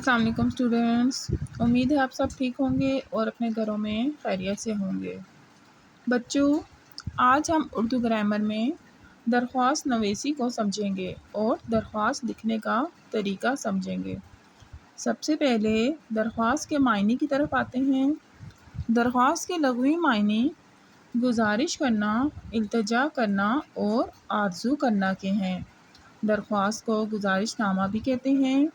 السلام علیکم اسٹوڈینٹس، امید ہے آپ سب ٹھیک ہوں گے اور اپنے گھروں میں خیریت سے ہوں گے۔ بچوں، آج ہم اردو گرامر میں درخواست نویسی کو سمجھیں گے اور درخواست لکھنے کا طریقہ سمجھیں گے۔ سب سے پہلے درخواست کے معنی کی طرف آتے ہیں۔ درخواست کے لغوی معنی گزارش کرنا، التجا کرنا اور آرزو کرنا کے ہیں۔ درخواست کو گزارش نامہ بھی کہتے ہیں۔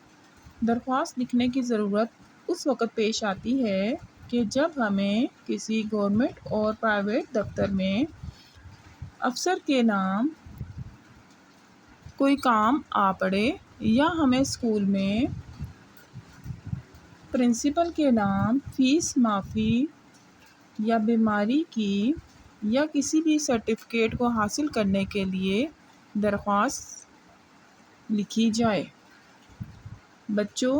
درخواست لکھنے کی ضرورت اس وقت پیش آتی ہے کہ جب ہمیں کسی گورنمنٹ اور پرائیویٹ دفتر میں افسر کے نام کوئی کام آ پڑے، یا ہمیں اسکول میں پرنسپل کے نام فیس معافی یا بیماری کی یا کسی بھی سرٹیفکیٹ کو حاصل کرنے کے لیے درخواست لکھی جائے۔ بچوں،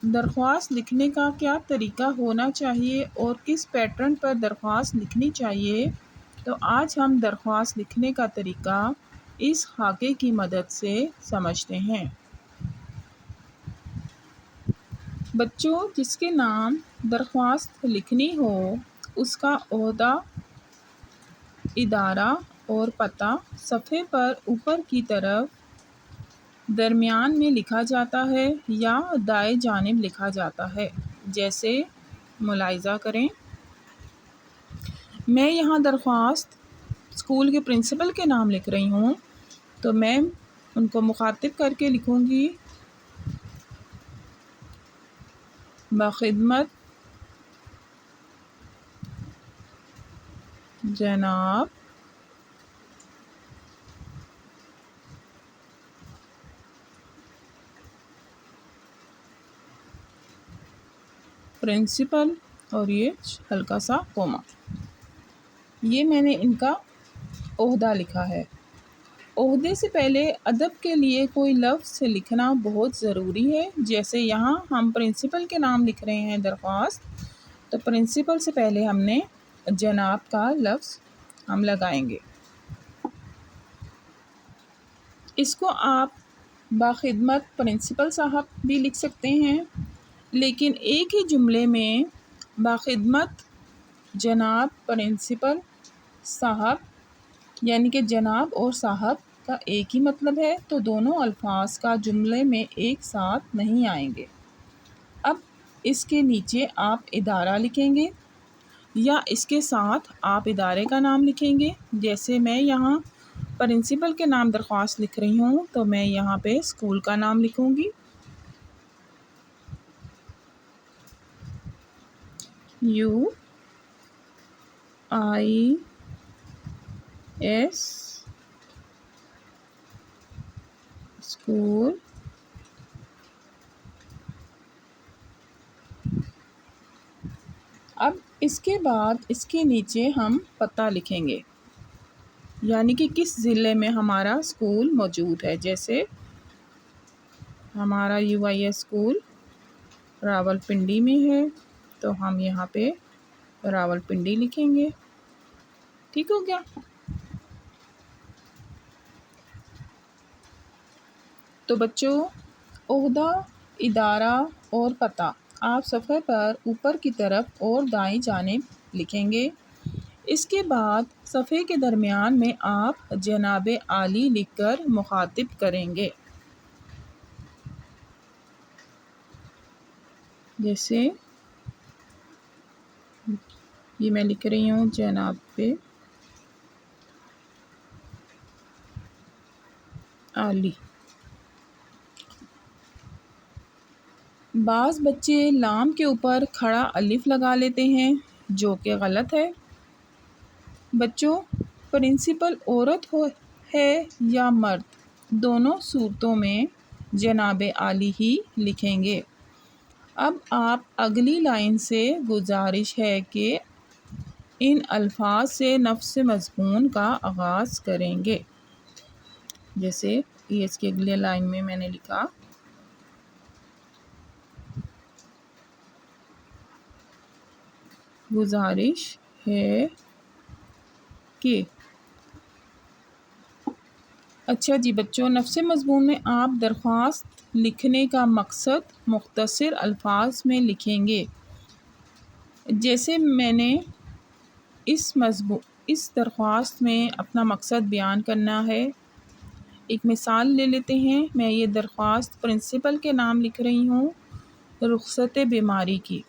درخواست لکھنے کا کیا طریقہ ہونا چاہیے اور کس پیٹرن پر درخواست لکھنی چاہیے، تو آج ہم درخواست لکھنے کا طریقہ اس خاکے کی مدد سے سمجھتے ہیں۔ بچوں، جس کے نام درخواست لکھنی ہو، اس کا عہدہ، ادارہ اور پتہ صفحے پر اوپر کی طرف درمیان میں لکھا جاتا ہے یا دائیں جانب لکھا جاتا ہے، جیسے ملاحظہ کریں۔ میں یہاں درخواست اسکول کے پرنسپل کے نام لکھ رہی ہوں، تو میں ان کو مخاطب کر کے لکھوں گی، بخدمت جناب پرنسپل، اور یہ ہلکا سا کوما۔ یہ میں نے ان کا عہدہ لکھا ہے۔ عہدے سے پہلے ادب کے لیے کوئی لفظ لکھنا بہت ضروری ہے، جیسے یہاں ہم پرنسپل کے نام لکھ رہے ہیں درخواست، تو پرنسپل سے پہلے ہم نے جناب کا لفظ ہم لگائیں گے۔ اس کو آپ بخدمت پرنسپل صاحب بھی لکھ سکتے ہیں، لیکن ایک ہی جملے میں بخدمت جناب پرنسپل صاحب، یعنی کہ جناب اور صاحب کا ایک ہی مطلب ہے، تو دونوں الفاظ کا جملے میں ایک ساتھ نہیں آئیں گے۔ اب اس کے نیچے آپ ادارہ لکھیں گے یا اس کے ساتھ آپ ادارے کا نام لکھیں گے، جیسے میں یہاں پرنسپل کے نام درخواست لکھ رہی ہوں، تو میں یہاں پہ اسکول کا نام لکھوں گی، UIS اسکول۔ اب اس کے بعد اس کے نیچے ہم پتہ لکھیں گے، یعنی کہ کس ضلع میں ہمارا اسکول موجود ہے، جیسے ہمارا UIS اسکول راولپنڈی میں ہے، تو ہم یہاں پہ راولپنڈی لکھیں گے۔ ٹھیک ہو گیا؟ تو بچوں، عہدہ، ادارہ اور پتہ آپ صفحے پر اوپر کی طرف اور دائیں جانب لکھیں گے۔ اس کے بعد صفحے کے درمیان میں آپ جناب عالی لکھ کر مخاطب کریں گے، جیسے یہ میں لکھ رہی ہوں جناب عالی۔ بعض بچے لام کے اوپر کھڑا الف لگا لیتے ہیں، جو کہ غلط ہے۔ بچوں، پرنسپل عورت ہے یا مرد، دونوں صورتوں میں جناب عالی ہی لکھیں گے۔ اب آپ اگلی لائن سے گزارش ہے کہ ان الفاظ سے نفس مضمون کا آغاز کریں گے، جیسے اس کے اگلے لائن میں نے لکھا، گزارش ہے کہ اچھا جی بچوں، نفس مضمون میں آپ درخواست لکھنے کا مقصد مختصر الفاظ میں لکھیں گے. جیسے میں نے اس درخواست میں اپنا مقصد بیان کرنا ہے. ایک مثال لے لیتے ہیں. میں یہ درخواست پرنسپل کے نام لکھ رہی ہوں، رخصت بیماری کی.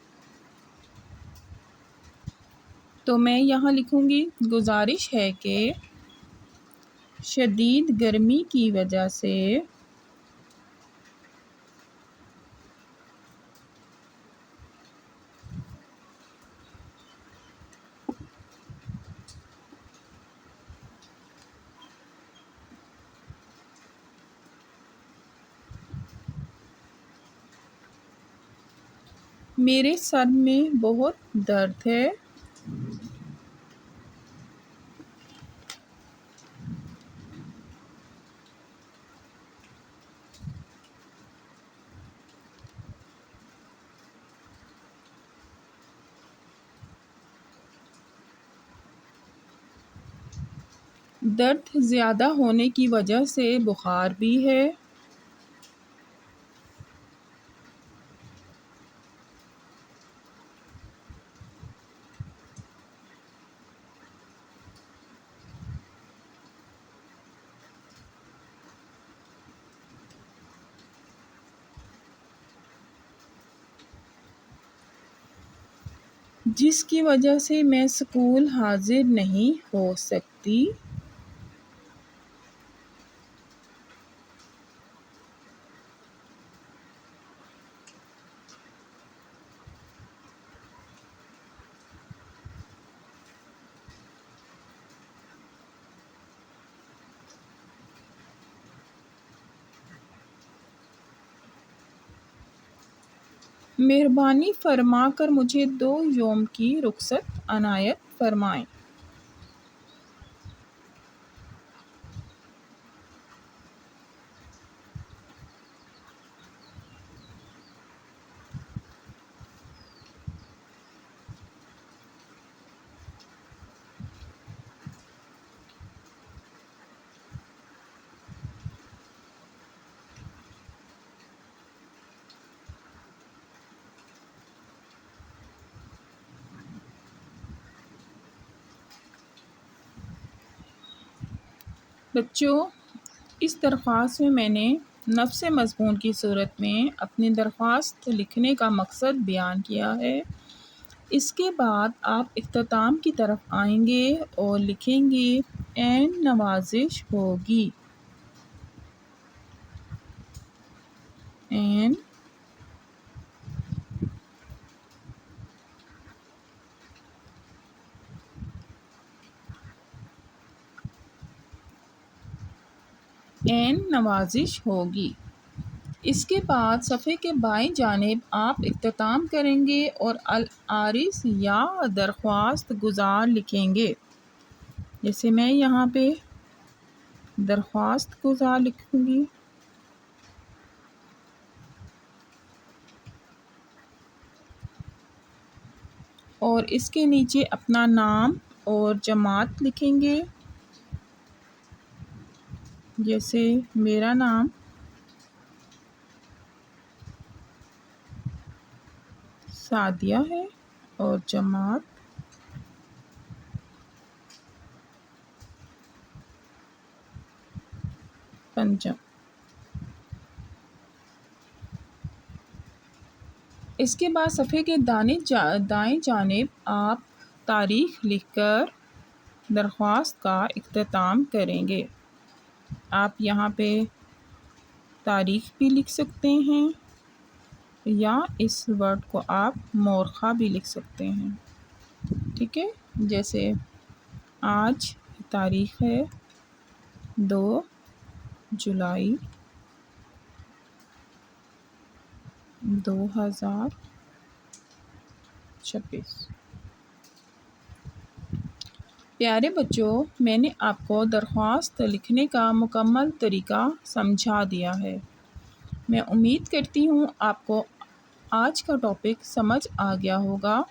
تو میں یہاں لکھوں گی، گزارش ہے کہ شدید گرمی کی وجہ سے میرے سر میں بہت درد ہے. درد زیادہ ہونے کی وجہ سے بخار بھی ہے. جس کی وجہ سے میں اسکول حاضر نہیں ہو سکتی. مہربانی فرما کر مجھے 2 یوم کی رخصت عنایت فرمائیں. بچوں، اس درخواست میں نے نفس مضمون کی صورت میں اپنی درخواست لکھنے کا مقصد بیان کیا ہے. اس کے بعد آپ اختتام کی طرف آئیں گے اور لکھیں گے این نوازش ہوگی. این نوازش ہوگی. اس کے بعد صفحے کے بائیں جانب آپ اختتام کریں گے اور العارض یا درخواست گزار لکھیں گے. جیسے میں یہاں پہ درخواست گزار لکھوں گی. اور اس کے نیچے اپنا نام اور جماعت لکھیں گے. جیسے میرا نام سعدیہ ہے اور جماعت پنجم. اس کے بعد صفحے کے دائیں جانب آپ تاریخ لکھ کر درخواست کا اختتام کریں گے. آپ یہاں پہ تاریخ بھی لکھ سکتے ہیں یا اس ورڈ کو آپ مورخہ بھی لکھ سکتے ہیں. ٹھیک ہے. جیسے آج تاریخ ہے 2 جولائی 2026. پیارے بچوں، میں نے آپ کو درخواست لکھنے کا مکمل طریقہ سمجھا دیا ہے. میں امید کرتی ہوں آپ کو آج کا ٹاپک سمجھ آ گیا ہوگا.